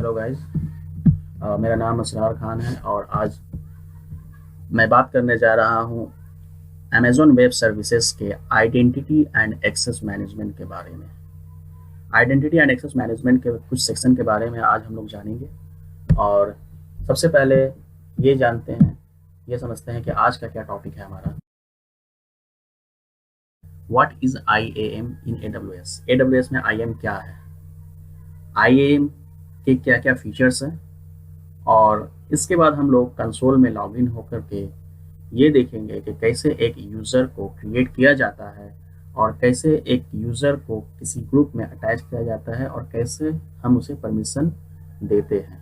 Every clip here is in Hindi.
Hello guys. मेरा नाम असरार खान है और आज मैं बात करने जा रहा हूँ अमेज़न वेब सर्विसेज के आइडेंटिटी एंड एक्सेस मैनेजमेंट के बारे में। आइडेंटिटी एंड एक्सेस मैनेजमेंट के कुछ सेक्शन के बारे में आज हम लोग जानेंगे। और सबसे पहले ये जानते हैं, ये समझते हैं कि आज का क्या टॉपिक है हमारा। What is IAM in AWS? AWS में IAM क्या है, IAM के क्या क्या फीचर्स हैं, और इसके बाद हम लोग कंसोल में लॉगिन होकर के ये देखेंगे कि कैसे एक यूज़र को क्रिएट किया जाता है और कैसे एक यूज़र को किसी ग्रुप में अटैच किया जाता है और कैसे हम उसे परमिशन देते हैं।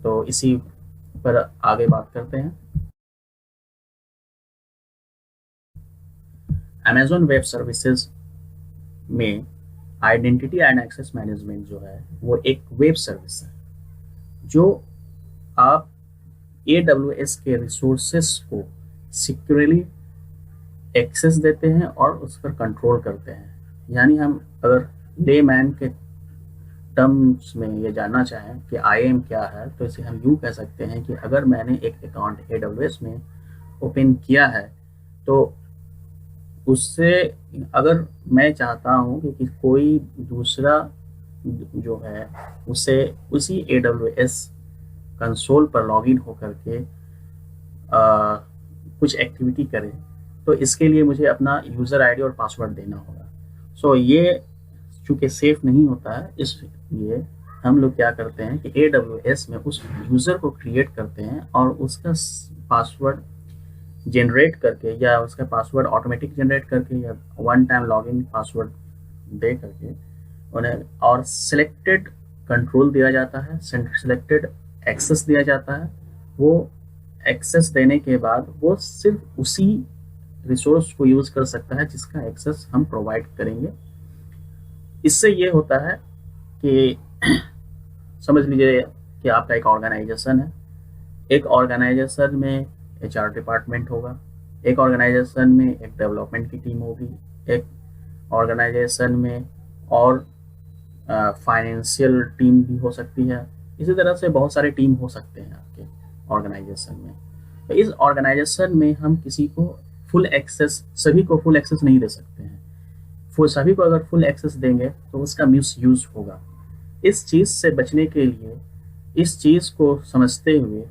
तो इसी पर आगे बात करते हैं। अमेज़न वेब सर्विसेज में आइडेंटिटी एंड एक्सेस मैनेजमेंट जो है वो एक वेब सर्विस है जो आप AWS के रिसोर्सेस को सिक्योरली एक्सेस देते हैं और उस पर कंट्रोल करते हैं। यानी हम अगर लेमैन के टर्म्स में ये जानना चाहें कि IAM क्या है, तो इसे हम यूँ कह सकते हैं कि अगर मैंने एक अकाउंट AWS में ओपन किया है तो उससे अगर मैं चाहता हूँ कि कोई दूसरा जो है उसे उसी AWS कंसोल पर लॉगिन होकर के कुछ एक्टिविटी करे, तो इसके लिए मुझे अपना यूज़र आईडी और पासवर्ड देना होगा। सो ये चूँकि सेफ नहीं होता है, इसलिए हम लोग क्या करते हैं कि AWS में उस यूज़र को क्रिएट करते हैं और उसका पासवर्ड जनरेट करके या उसका पासवर्ड ऑटोमेटिक जनरेट करके या वन टाइम लॉगिन पासवर्ड दे करके उन्हें और सिलेक्टेड कंट्रोल दिया जाता है, सिलेक्टेड एक्सेस दिया जाता है। वो एक्सेस देने के बाद वो सिर्फ उसी रिसोर्स को यूज़ कर सकता है जिसका एक्सेस हम प्रोवाइड करेंगे। इससे ये होता है कि समझ लीजिए कि आपका एक ऑर्गेनाइजेशन है। एक ऑर्गेनाइजेशन में HR डिपार्टमेंट होगा, एक ऑर्गेनाइजेशन में एक डेवलपमेंट की टीम होगी, एक ऑर्गेनाइजेशन में और फाइनेंशियल टीम भी हो सकती है। इसी तरह से बहुत सारे टीम हो सकते हैं आपके ऑर्गेनाइजेशन में। तो इस ऑर्गेनाइजेशन में हम किसी को फुल एक्सेस, सभी को फुल एक्सेस नहीं दे सकते हैं। सभी को अगर फुल एक्सेस देंगे तो उसका मिस यूज होगा। इस चीज़ से बचने के लिए, इस चीज़ को समझते हुए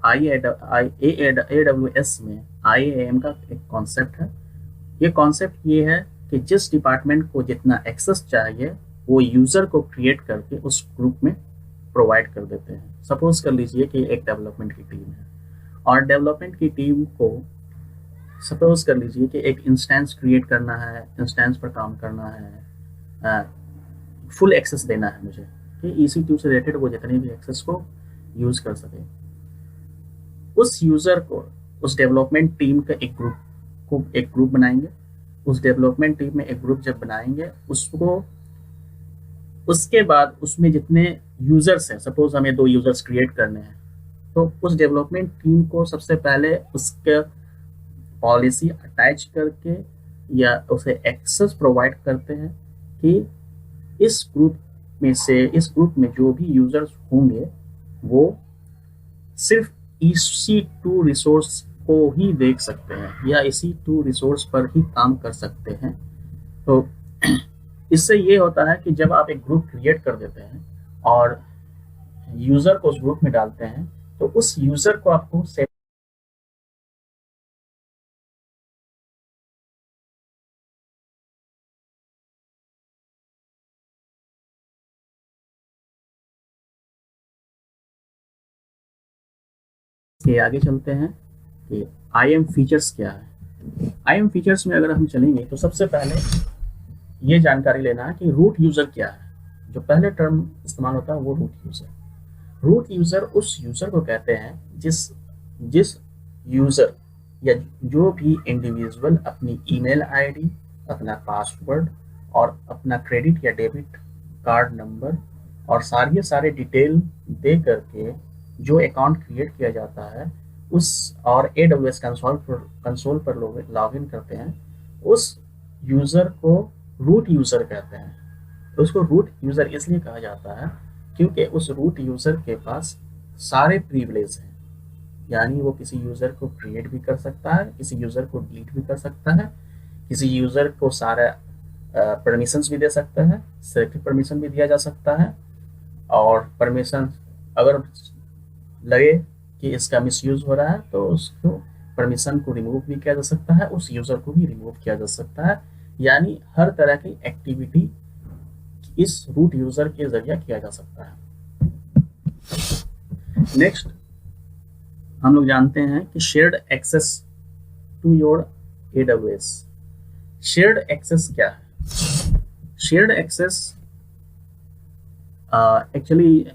AWS में IAM का एक कॉन्सेप्ट है। ये कॉन्सेप्ट ये है कि जिस डिपार्टमेंट को जितना एक्सेस चाहिए वो यूज़र को क्रिएट करके उस ग्रुप में प्रोवाइड कर देते हैं। सपोज कर लीजिए कि एक डेवलपमेंट की टीम है और डेवलपमेंट की टीम को सपोज कर लीजिए कि एक इंस्टेंस क्रिएट करना है, इंस्टेंस पर काम करना है, फुल एक्सेस देना है मुझे कि EC2 से रिलेटेड वो जितने भी एक्सेस को यूज़ कर सके। उस यूज़र को, उस डेवलपमेंट टीम का एक ग्रुप बनाएंगे। उस डेवलपमेंट टीम में एक ग्रुप जब बनाएंगे उसको, उसके बाद उसमें जितने यूज़र्स हैं, सपोज हमें 2 यूज़र्स क्रिएट करने हैं, तो उस डेवलपमेंट टीम को सबसे पहले उसके पॉलिसी अटैच करके या उसे एक्सेस प्रोवाइड करते हैं कि इस ग्रुप में जो भी यूज़र्स होंगे वो सिर्फ EC2 रिसोर्स को ही देख सकते हैं या EC2 रिसोर्स पर ही काम कर सकते हैं। तो इससे ये होता है कि जब आप एक ग्रुप क्रिएट कर देते हैं और यूज़र को उस ग्रुप में डालते हैं तो उस यूज़र को आपको के आगे चलते हैं कि IAM फीचर्स क्या है। IAM फीचर्स में अगर हम चलेंगे तो सबसे पहले ये जानकारी लेना है कि रूट यूज़र क्या है। जो पहले टर्म इस्तेमाल होता है वो रूट यूज़र। रूट यूज़र उस यूज़र को कहते हैं जिस जिस यूज़र या जो भी इंडिविजुअल अपनी ईमेल आईडी, अपना पासवर्ड और अपना क्रेडिट या डेबिट कार्ड नंबर और सारे डिटेल दे करके जो अकाउंट क्रिएट किया जाता है उस और AWS कंसोल पर लॉग इन करते हैं, उस यूज़र को रूट यूज़र कहते हैं। तो उसको रूट यूज़र इसलिए कहा जाता है क्योंकि उस रूट यूज़र के पास सारे प्रिविलेज हैं, यानी वो किसी यूज़र को क्रिएट भी कर सकता है, किसी यूज़र को डिलीट भी कर सकता है, किसी यूज़र को सारा परमिशंस भी दे सकता है, सेलेक्टिव परमिशन भी दिया जा सकता है, और परमिशन अगर लगे कि इसका मिसयूज हो रहा है तो उसको परमिशन को रिमूव भी किया जा सकता है, उस यूज़र को भी रिमूव किया जा सकता है। यानी हर तरह की एक्टिविटी इस रूट यूज़र के जरिए किया जा सकता है। नेक्स्ट हम लोग जानते हैं कि shared access to your AWS। Shared access क्या है? शेयर्ड एक्सेस एक्चुअली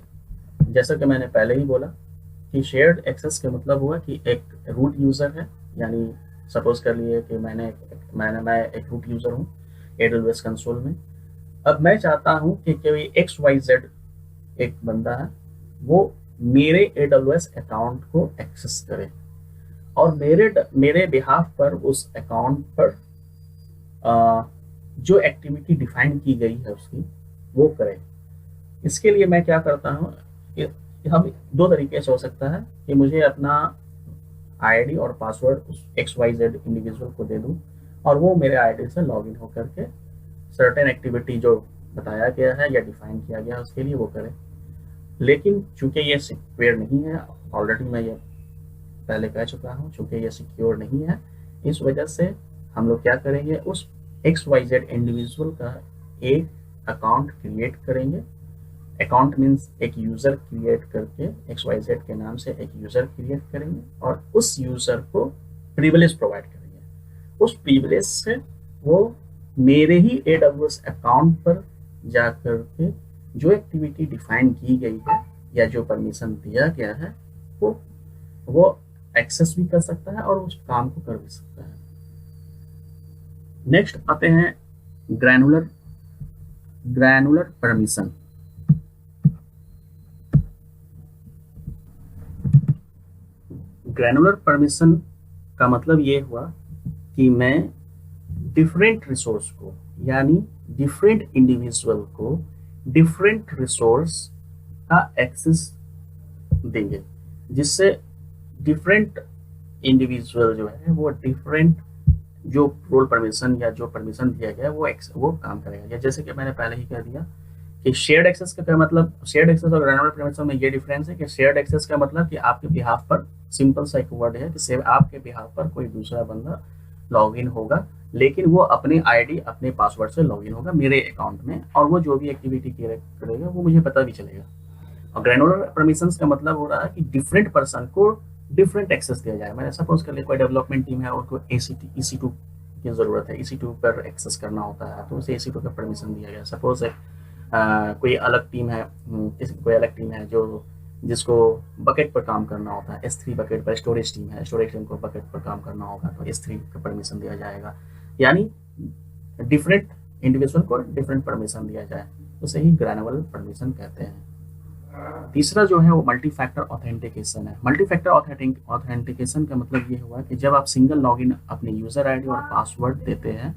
जैसा कि मैंने पहले ही बोला कि शेयर्ड एक्सेस का मतलब हुआ कि एक रूट यूज़र है, यानी सपोज कर लिए कि मैं एक रूट यूज़र हूँ AWS कंसोल में। अब मैं चाहता हूँ कि कोई XYZ एक बंदा है वो मेरे AWS अकाउंट को एक्सेस करे और मेरे बिहाफ पर उस अकाउंट पर जो एक्टिविटी डिफाइन की गई है उसकी वो करे। इसके लिए मैं क्या करता हूँ कि हम दो तरीके से हो सकता है कि मुझे अपना आईडी और पासवर्ड उस XYZ इंडिविजुअल को दे दूँ और वो मेरे आईडी से लॉगिन होकर के सर्टेन एक्टिविटी जो बताया गया है या डिफाइन किया गया है उसके लिए वो करे। लेकिन चूंकि ये सिक्योर नहीं है, ऑलरेडी मैं ये पहले कह चुका हूँ, चूंकि ये सिक्योर नहीं है, इस वजह से हम लोग क्या करेंगे, उस XYZ इंडिविजुअल का एक अकाउंट क्रिएट करेंगे। अकाउंट मीन्स एक यूज़र क्रिएट करके XYZ के नाम से एक यूज़र क्रिएट करेंगे और उस यूज़र को प्रिविलेज प्रोवाइड करेंगे। उस प्रिविलेज से वो मेरे ही AWS अकाउंट पर जा कर के जो एक्टिविटी डिफाइन की गई है या जो परमिशन दिया गया है वो एक्सेस भी कर सकता है और उस काम को कर भी सकता है। नेक्स्ट आते हैं ग्रैनुलर परमिशन। ग्रैनुलर परमिशन का मतलब ये हुआ कि मैं डिफरेंट रिसोर्स को यानी डिफरेंट इंडिविजुअल को डिफरेंट रिसोर्स का एक्सेस देंगे, जिससे डिफरेंट इंडिविजुअल जो है वो डिफरेंट जो रोल परमिशन या जो परमिशन दिया गया वो काम करेगा। या जैसे कि मैंने पहले ही कह दिया कि शेयर्ड एक्सेस का क्या मतलब, शेयर्ड एक्सेस और ग्रैनुलर परमिशन में ये डिफरेंस है कि शेयर्ड एक्सेस का मतलब कि आपके बिहाफ पर सिंपल सा एक वर्ड है कि आपके बिहाफ पर कोई दूसरा बंदा लॉगिन होगा, लेकिन वो अपने आईडी अपने पासवर्ड से लॉगिन होगा मेरे अकाउंट में और वो जो भी एक्टिविटी करेगा वो मुझे पता भी चलेगा। और ग्रैनुलर परमिशंस का मतलब हो रहा है कि डिफरेंट पर्सन को डिफरेंट एक्सेस दिया जाए। मैंने सपोज कर लिया कोई डेवलपमेंट टीम है और कोई EC2 की ज़रूरत है, EC2 पर एक्सेस करना होता है तो उसे EC2 का परमिशन दिया गया। सपोज कोई अलग टीम है, कोई अलग टीम है जो जिसको बकेट पर काम करना होता है, S3 बकेट पर, स्टोरेज टीम है, स्टोरेज टीम को बकेट पर काम करना होगा तो S3 का परमिशन दिया जाएगा। यानी डिफरेंट इंडिविजुअल को डिफरेंट परमिशन दिया जाए, उसे ही ग्रैनुलर परमिशन कहते हैं। तीसरा जो है वो मल्टी फैक्टर ऑथेंटिकेशन है। मल्टी फैक्टर ऑथेंटिकेशन का मतलब ये हुआ कि जब आप सिंगल लॉगिन अपने यूजर आईडी और पासवर्ड देते हैं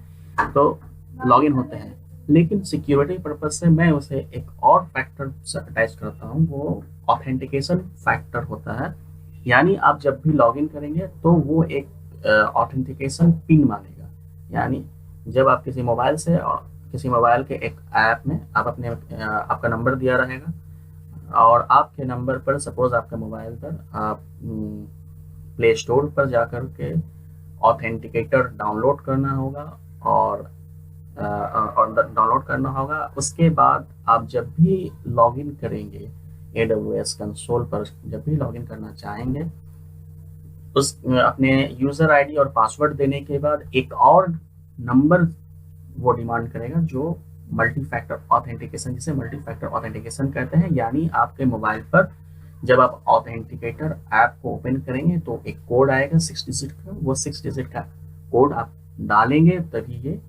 तो लॉगिन होते हैं, लेकिन सिक्योरिटी पर्पज से मैं उसे एक और फैक्टर अटैच करता हूँ, वो ऑथेंटिकेशन फैक्टर होता है। यानी आप जब भी लॉगिन करेंगे तो वो एक ऑथेंटिकेशन पिन मांगेगा। यानी जब आप किसी मोबाइल से किसी मोबाइल के एक ऐप में आप अपने आपका नंबर दिया रहेगा और आपके नंबर पर सपोज आपका मोबाइल पर आप प्ले स्टोर पर जाकर के ऑथेंटिकेटर डाउनलोड करना होगा और डाउनलोड करना होगा। उसके बाद आप जब भी लॉगिन करेंगे AWS कंसोल पर, जब भी लॉगिन करना चाहेंगे उस अपने यूज़र आईडी और पासवर्ड देने के बाद एक और नंबर वो डिमांड करेगा जो मल्टी फैक्टर ऑथेंटिकेशन, जिसे मल्टी फैक्टर ऑथेंटिकेशन कहते हैं। यानी आपके मोबाइल पर जब आप ऑथेंटिकेटर ऐप को ओपन करेंगे तो एक कोड आएगा 6 डिजिट का, वो 6 डिजिट का कोड आप डालेंगे तभी ये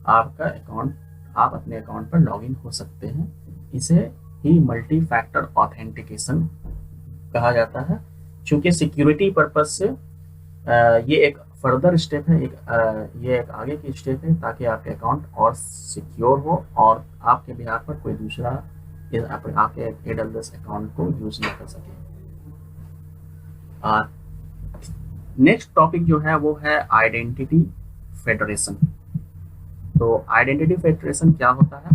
आपका अकाउंट, आप अपने अकाउंट पर लॉगिन हो सकते हैं। इसे ही मल्टी फैक्टर ऑथेंटिकेशन कहा जाता है। चूंकि सिक्योरिटी पर्पज से ये एक फर्दर स्टेप है, ये एक आगे की स्टेप है ताकि आपके अकाउंट और सिक्योर हो और आपके बिहार पर कोई दूसरा आपके AWS अकाउंट को यूज ना कर सके। नेक्स्ट टॉपिक जो है वो है आइडेंटिटी फेडरेशन। तो आइडेंटिटी फेडरेशन क्या होता है?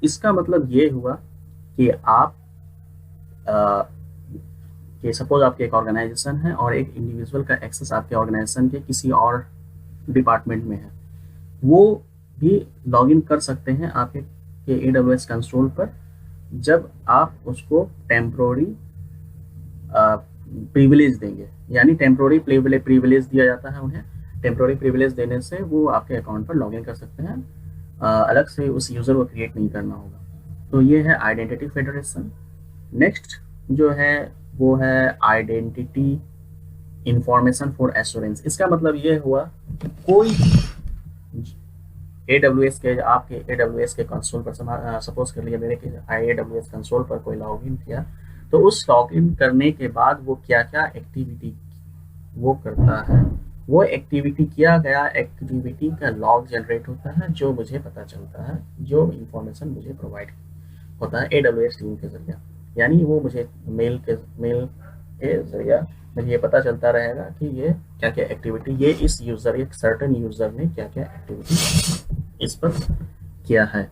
इसका मतलब ये हुआ कि आप कि सपोज आपके एक ऑर्गेनाइजेशन है और एक इंडिविजुअल का एक्सेस आपके ऑर्गेनाइजेशन के किसी और डिपार्टमेंट में है, वो भी लॉगिन कर सकते हैं आपके AWS कंसोल पर, जब आप उसको टेम्प्रोरी प्रिविलेज देंगे। यानी टेम्प्रोरी प्रिविलेज दिया जाता है उन्हें। टेम्प्रोरी प्रिविलेज देने से वो आपके अकाउंट पर लॉगिन कर सकते हैं, अलग से उस यूज़र को क्रिएट नहीं करना होगा। तो ये है आइडेंटिटी फेडरेशन। नेक्स्ट जो है वो है आइडेंटिटी इंफॉर्मेशन फॉर एश्योरेंस। इसका मतलब ये हुआ कि कोई AWS के आपके AWS के कंसोल पर सपोज कर लिया मेरे के AWS कंसोल पर कोई लॉगिन किया, तो उस लॉगिन करने के बाद वो क्या क्या एक्टिविटी वो करता है, वो एक्टिविटी किया गया एक्टिविटी का लॉग जनरेट होता है, जो मुझे पता चलता है, जो इंफॉर्मेशन मुझे प्रोवाइड होता है AWS टीम के जरिए। यानी वो मुझे मेल के जरिए मुझे ये पता चलता रहेगा कि ये क्या क्या एक्टिविटी ये इस यूज़र एक सर्टेन यूज़र ने क्या क्या एक्टिविटी इस पर किया है।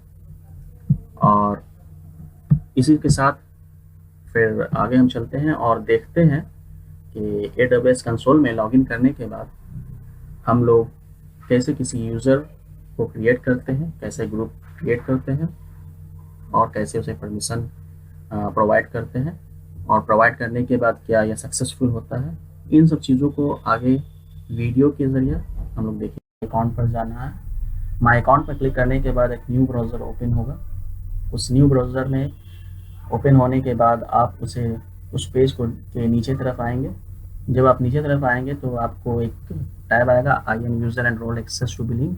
और इसी के साथ फिर आगे हम चलते हैं और देखते हैं कि AWS कंसोल में लॉगिन करने के बाद हम लोग कैसे किसी यूज़र को क्रिएट करते हैं, कैसे ग्रुप क्रिएट करते हैं और कैसे उसे परमिशन प्रोवाइड करते हैं, और प्रोवाइड करने के बाद क्या यह सक्सेसफुल होता है। इन सब चीज़ों को आगे वीडियो के ज़रिए हम लोग देखेंगे। अकाउंट पर जाना है, माई अकाउंट पर क्लिक करने के बाद एक न्यू ब्राउज़र ओपन होगा। उस न्यू ब्राउज़र में ओपन होने के बाद आप उस पेज को के नीचे तरफ आएंगे। जब आप नीचे तरफ आएंगे तो आपको एक टैब आएगा IAM user and role access to billing.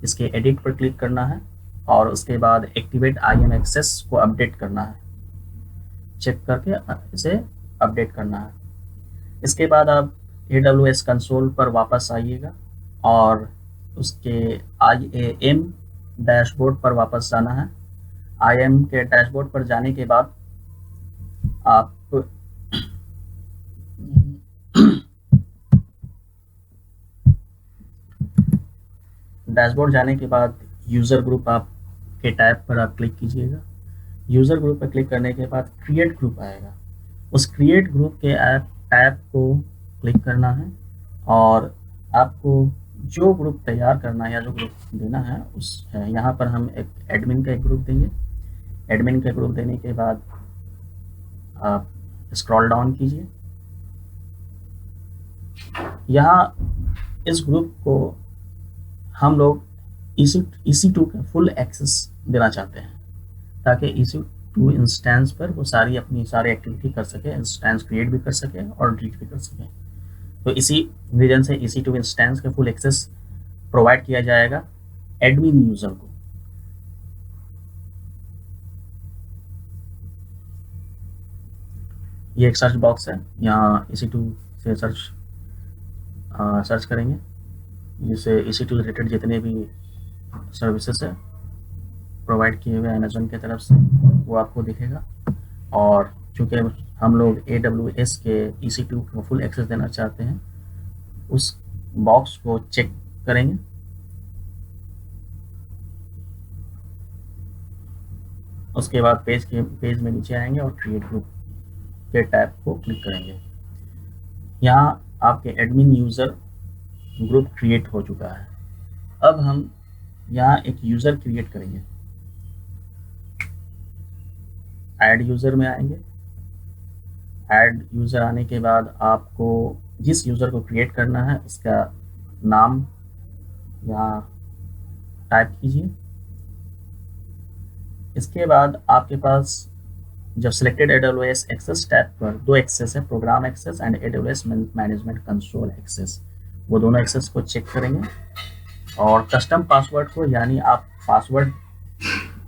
इसके एडिट पर क्लिक करना है और उसके बाद एक्टिवेट IAM एक्सेस को अपडेट करना है, चेक करके इसे अपडेट करना है। इसके बाद आप AWS कंसोल पर वापस आइएगा और उसके IAM डैशबोर्ड पर वापस जाना है। IAM के डैशबोर्ड पर जाने के बाद आप डैशबोर्ड जाने के बाद यूज़र ग्रुप आप के टैब पर आप क्लिक कीजिएगा। यूज़र ग्रुप पर क्लिक करने के बाद क्रिएट ग्रुप आएगा। उस क्रिएट ग्रुप के टैब को क्लिक करना है और आपको जो ग्रुप तैयार करना है या जो ग्रुप देना है उस यहाँ पर हम एक एडमिन का एक ग्रुप देंगे। एडमिन का ग्रुप देने के बाद आप स्क्रॉल डाउन कीजिए। यहाँ इस ग्रुप को हम लोग EC2 का फुल एक्सेस देना चाहते हैं, ताकि EC2 इंस्टेंस पर वो अपनी सारी एक्टिविटी कर सके, इंस्टेंस क्रिएट भी कर सके और डिलीट भी कर सके। तो इसी रीजन से EC2 इंस्टेंस का फुल एक्सेस प्रोवाइड किया जाएगा एडमिन यूज़र को। ये एक सर्च बॉक्स है, यहाँ EC2 से सर्च करेंगे, जिससे EC2 रिलेटेड जितने भी सर्विसेज है प्रोवाइड किए हुए अमेजन की तरफ से वो आपको दिखेगा। और चूँकि हम लोग AWS के EC2 को फुल एक्सेस देना चाहते हैं, उस बॉक्स को चेक करेंगे। उसके बाद पेज में नीचे आएंगे और क्रिएट ग्रुप के टैब को क्लिक करेंगे। यहाँ आपके एडमिन यूज़र ग्रुप क्रिएट हो चुका है। अब हम यहाँ एक यूज़र क्रिएट करेंगे। ऐड यूज़र में आएंगे। ऐड यूज़र आने के बाद आपको जिस यूज़र को क्रिएट करना है उसका नाम यहाँ टाइप कीजिए। इसके बाद आपके पास जब सिलेक्टेड AWS एक्सेस टैब पर दो एक्सेस है, program access and AWS management console access, वो दोनों एक्सेस को चेक करेंगे और कस्टम पासवर्ड को, यानी आप पासवर्ड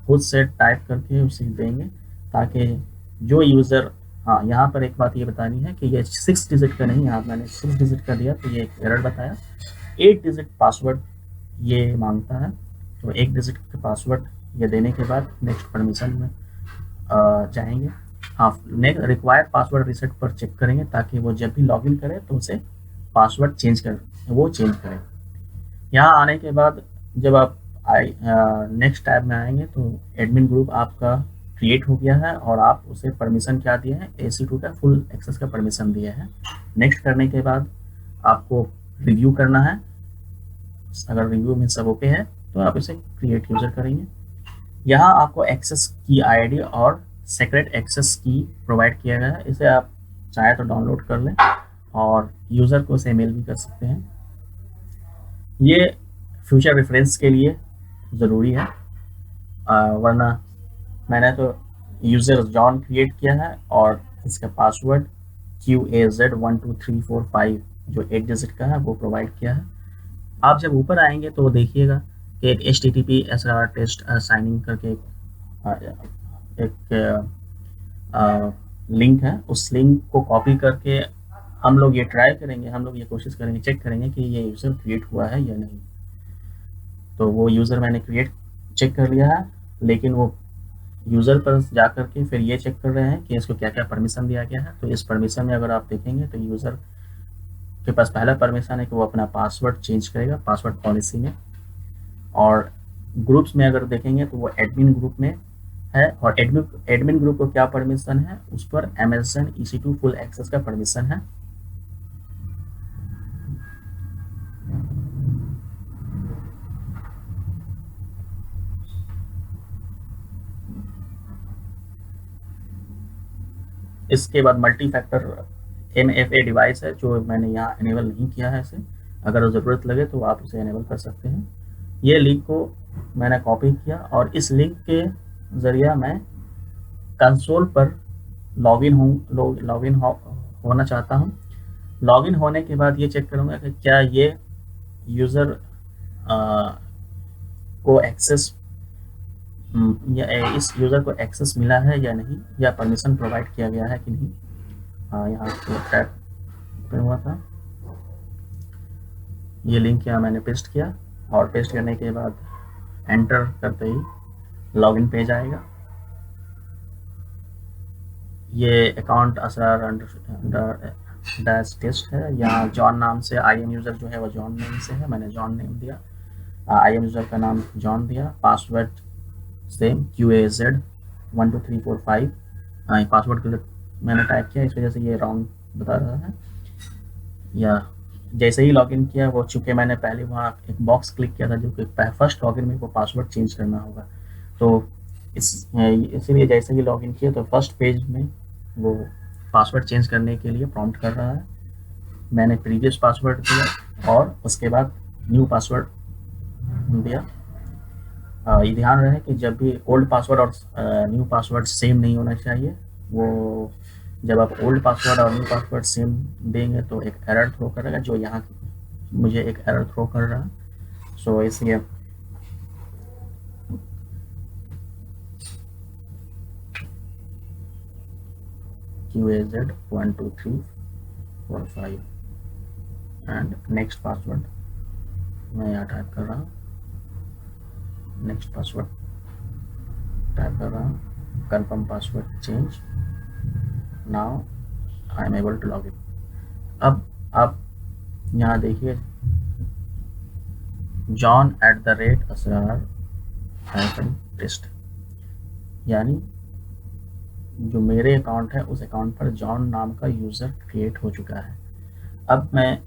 खुद से टाइप करके उसे देंगे, ताकि जो यूज़र, हाँ यहाँ पर एक बात ये बतानी है कि ये 6 डिजिट का नहीं, यहाँ मैंने 6 डिजिट का दिया तो ये एक एरर बताया। 8 डिजिट पासवर्ड ये मांगता है। तो 1 डिजिट का पासवर्ड ये देने के बाद नेक्स्ट परमिशन में जाएंगे। हाँ, नेक्स्ट रिक्वायर्ड पासवर्ड रीसेट पर चेक करेंगे ताकि वो जब भी लॉगिन करे तो उसे पासवर्ड चेंज करे। यहाँ आने के बाद जब आप नेक्स्ट टैब में आएंगे तो एडमिन ग्रुप आपका क्रिएट हो गया है और आप उसे परमिशन क्या दिए हैं, AC2 का फुल एक्सेस का परमिशन दिया है। नेक्स्ट करने के बाद आपको रिव्यू करना है। अगर रिव्यू में सब ओके है तो आप इसे क्रिएट यूजर करेंगे। यहाँ आपको एक्सेस की आईडी और सीक्रेट एक्सेस की प्रोवाइड किया गया है। इसे आप चाहे तो डाउनलोड कर लें और यूज़र को इसे मेल भी कर सकते हैं। ये फ्यूचर रेफरेंस के लिए ज़रूरी है, वरना मैंने तो यूज़र जॉन क्रिएट किया है और इसका पासवर्ड QAZ12345 जो 8 डिजिट का है वो प्रोवाइड किया है। आप जब ऊपर आएंगे तो देखिएगा कि एक HTTP SSR टेस्ट साइनिंग करके एक लिंक है। उस लिंक को कॉपी करके हम लोग ये ट्राई करेंगे, हम लोग ये कोशिश करेंगे, चेक करेंगे कि ये यूज़र क्रिएट हुआ है या नहीं। तो वो यूज़र मैंने चेक कर लिया है, लेकिन वो यूज़र पर जा कर के फिर ये चेक कर रहे हैं कि इसको क्या क्या परमिशन दिया गया है। तो इस परमिशन में अगर आप देखेंगे तो यूज़र के पास पहला परमिशन है कि वो अपना पासवर्ड चेंज करेगा पासवर्ड पॉलिसी में, और ग्रुप्स में अगर देखेंगे तो वो एडमिन ग्रुप में है, और एडमिन ग्रुप को क्या परमिशन है, उस पर Amazon EC2 फुल एक्सेस का परमिशन है। इसके बाद मल्टी फैक्टर MFA डिवाइस है जो मैंने यहाँ इनेबल नहीं किया है इसे। अगर ज़रूरत लगे तो आप इसे इनेबल कर सकते हैं। ये लिंक को मैंने कॉपी किया और इस लिंक के ज़रिए मैं कंसोल पर लॉगिन होना चाहता हूँ। लॉगिन होने के बाद ये चेक करूँगा कि क्या ये यूज़र को एक्सेस या इस यूज़र को एक्सेस मिला है या नहीं, या परमिशन प्रोवाइड किया गया है कि नहीं। यहाँ टैब ओपन हुआ था, ये लिंक यहाँ मैंने पेस्ट किया और पेस्ट करने के बाद एंटर करते ही लॉगिन पेज आएगा। ये account Asrar under dash test है। यहाँ जॉन नाम से IM यूज़र जो है वो जॉन नेम से है, मैंने जॉन नेम दिया। IM यूज़र का नाम जॉन दिया, पासवर्ड सेम QAZ12345। पासवर्ड के लिए मैंने टाइप किया, इस वजह से ये रॉन्ग बता रहा है। या जैसे ही लॉगिन किया वो, चूँकि मैंने पहले वहाँ एक बॉक्स क्लिक किया था जो कि फर्स्ट लॉगिन में वो पासवर्ड चेंज करना होगा, तो इसीलिए जैसे ही लॉगिन किया तो फर्स्ट पेज में वो पासवर्ड चेंज करने के लिए प्रॉम्प्ट कर रहा है। मैंने प्रीवियस पासवर्ड दिया और उसके बाद न्यू पासवर्ड दिया। ये ध्यान रहे कि जब भी ओल्ड पासवर्ड और न्यू पासवर्ड सेम नहीं होना चाहिए। वो जब आप ओल्ड पासवर्ड और न्यू पासवर्ड सेम देंगे तो एक एरर थ्रो करेगा, जो यहाँ मुझे एक एरर थ्रो कर रहा है। सो इसलिए QAZ12345 एंड नेक्स्ट पासवर्ड मैं यहाँ टाइप कर रहा हूँ, नेक्स्ट पासवर्ड टाइप कर रहा हूँ, confirm password change, now I am able to log in. अब आप यहाँ देखिए John@asrar-test, यानी जो मेरे अकाउंट है उस अकाउंट पर जॉन नाम का यूज़र क्रिएट हो चुका है। अब मैं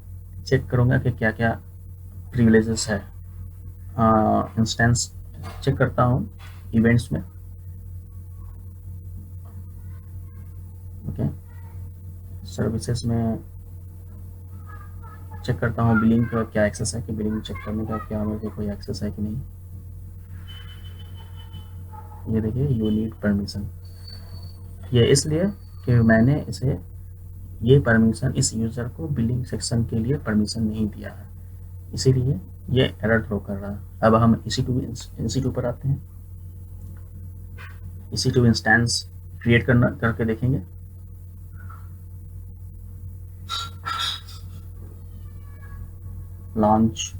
चेक करूँगा कि क्या क्या प्रिविलेजेस है। इंस्टेंस चेक करता हूँ इवेंट्स में, ओके। सर्विसेज में चेक करता हूँ बिलिंग का क्या एक्सेस है, कि बिलिंग चेक करने का क्या मेरे को कोई एक्सेस है कि नहीं। ये देखिए यू नीड परमिशन, ये इसलिए कि मैंने इसे ये परमिशन इस यूज़र को बिलिंग सेक्शन के लिए परमिशन नहीं दिया है, इसीलिए ये एरर थ्रो कर रहा है। अब हम EC2 पर आते हैं। EC2 इंस्टेंस क्रिएट करके देखेंगे। लॉन्च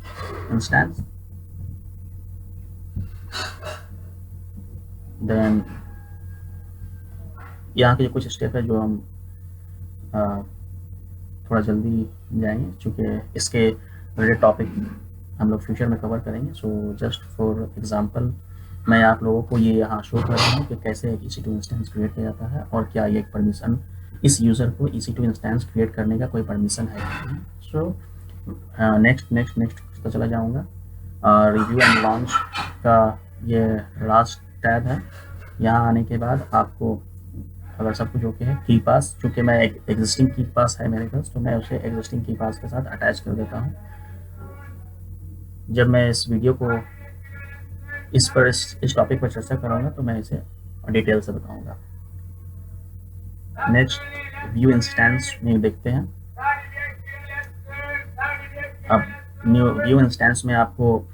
इंस्टेंस, देन यहाँ के कुछ स्टेप है जो हम थोड़ा जल्दी जाएंगे, चूँकि इसके रिलेटेड टॉपिक हम लोग फ्यूचर में कवर करेंगे। सो जस्ट फॉर एग्जांपल मैं आप लोगों को ये यहाँ शो कर रहा हूँ कि कैसे एक EC2 इंस्टेंस क्रिएट किया जाता है और क्या ये एक परमिशन, इस यूज़र को EC2 इंस्टेंस क्रिएट करने का कोई परमिशन है कि नहीं। सो नेक्स्ट तो चला जाऊँगा। रिव्यू एंड लॉन्च का ये लास्ट टैब है। यहाँ आने के बाद आपको अगर सब कुछ ओके है, की पास, चूँकि मैं एक एग्जिस्टिंग की पास है मेरे पास, तो मैं उसे एग्जिस्टिंग की पास के साथ अटैच कर देता हूँ। जब मैं इस वीडियो को इस टॉपिक पर चर्चा करूँगा तो मैं इसे डिटेल से बताऊँगा। नेक्स्ट व्यू इंस्टेंस में देखते हैं। अब न्यू व्यू इंस्टेंस में आपको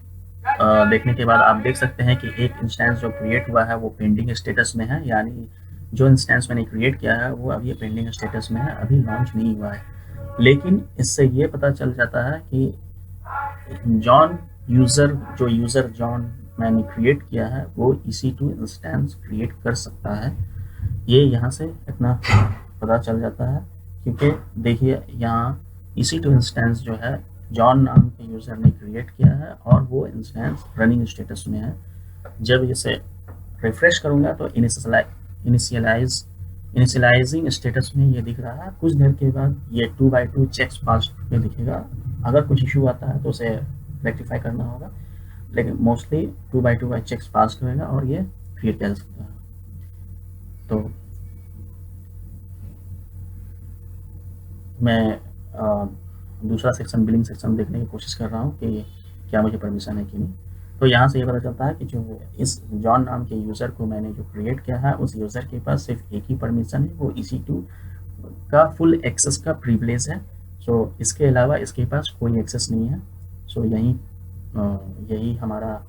देखने के बाद आप देख सकते हैं कि एक इंस्टेंस जो क्रिएट हुआ है वो पेंडिंग स्टेटस में है, यानी जो इंस्टेंस मैंने क्रिएट किया है वो अभी पेंडिंग स्टेटस में है, अभी लॉन्च नहीं हुआ है। लेकिन इससे ये पता चल जाता है कि यूज़र जॉन मैंने क्रिएट किया है वो EC2 इंस्टेंस क्रिएट कर सकता है। ये यहाँ से इतना पता चल जाता है, क्योंकि देखिए यहाँ EC2 इंस्टेंस जो है जॉन नाम के यूज़र ने क्रिएट किया है और वो इंस्टेंस रनिंग स्टेटस में है। जब इसे रिफ्रेश करूँगा तो इनिशियलाइजिंग स्टेटस में ये दिख रहा है। कुछ देर के बाद ये 2x2 चेक्स पास्ड में दिखेगा। अगर कुछ इशू आता है तो उसे रेक्टिफाई करना होगा, लेकिन मोस्टली 2x2 चेक्स पास करेगा और ये क्रिएट किया जा सकता है। तो मैं दूसरा सेक्शन बिलिंग सेक्शन देखने की कोशिश कर रहा हूँ कि क्या मुझे परमिशन है कि नहीं। तो यहाँ से ये पता चलता है कि जो इस जॉन नाम के यूज़र को मैंने जो क्रिएट किया है उस यूज़र के पास सिर्फ एक ही परमिशन है, वो EC2 का फुल एक्सेस का प्रिविलेज है। सो इसके अलावा इसके पास कोई एक्सेस नहीं है। सो यही हमारा